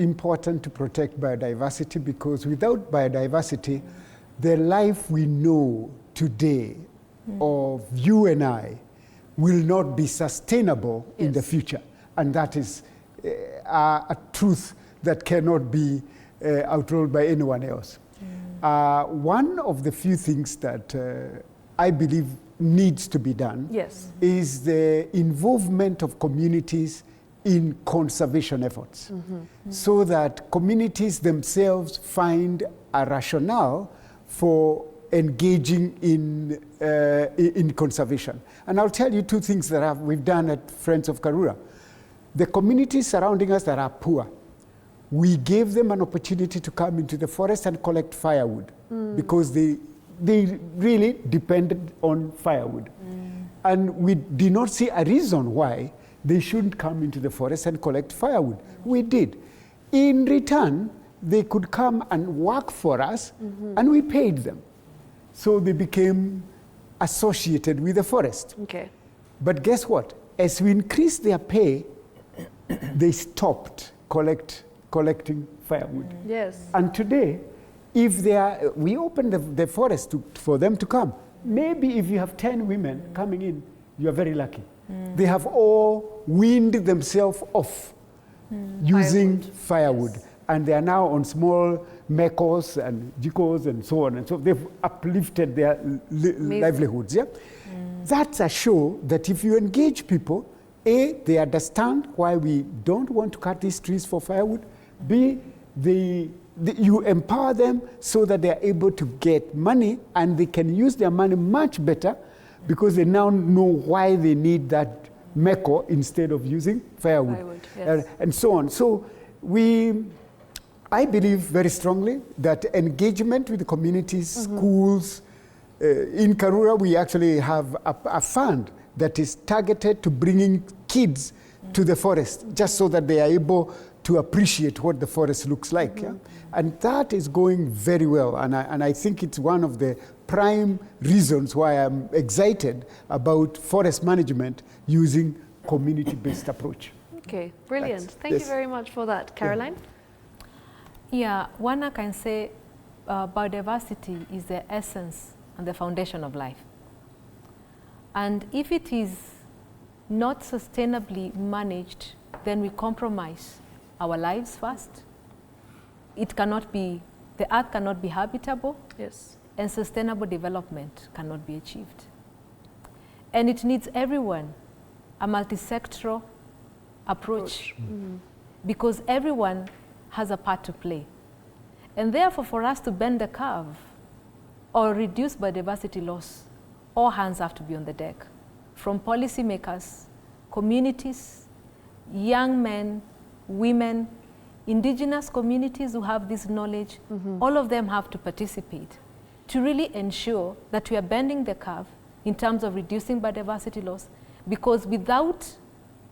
important to protect biodiversity, because without biodiversity, the life we know today of you and I will not be sustainable in the future. And that is a truth that cannot be outruled by anyone else. One of the few things that I believe needs to be done is the involvement of communities in conservation efforts, so that communities themselves find a rationale for engaging in conservation. And I'll tell you two things that we've done at Friends of Karura. The communities surrounding us that are poor, we gave them an opportunity to come into the forest and collect firewood, because they really depended on firewood. And we did not see a reason why they shouldn't come into the forest and collect firewood. We did. In return, they could come and work for us, and we paid them. So they became associated with the forest. But guess what? As we increased their pay, they stopped collecting firewood. And today, if we open the forest for them to come, maybe if you have 10 women coming in, you are very lucky. They have all weaned themselves off using firewood. And they are now on small mekos and jikos and so on. And so they've uplifted their livelihoods. That's a show that if you engage people, A, they understand why we don't want to cut these trees for firewood. B, you empower them so that they're able to get money, and they can use their money much better because they now know why they need that meko instead of using firewood. And so on. So I believe very strongly that engagement with the communities, schools, in Karura we actually have a fund that is targeted to bringing kids to the forest, just so that they are able to appreciate what the forest looks like. And that is going very well, and I think it's one of the prime reasons why I'm excited about forest management using community-based approach. Okay, brilliant. Thank you very much for that. Caroline? Yeah, one I can say biodiversity is the essence and the foundation of life. And if it is not sustainably managed, then we compromise our lives first. It cannot be, the earth cannot be habitable, and sustainable development cannot be achieved. And it needs everyone, a multi-sectoral approach, because everyone has a part to play. And therefore, for us to bend the curve or reduce biodiversity loss, all hands have to be on the deck, from policymakers, communities, young men, women, indigenous communities who have this knowledge. All of them have to participate to really ensure that we are bending the curve in terms of reducing biodiversity loss, because without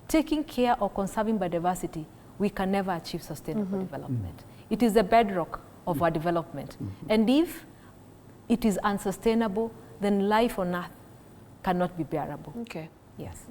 taking care or conserving biodiversity, we can never achieve sustainable development. It is the bedrock of our development. And if it is unsustainable, then life on earth cannot be bearable. Yes.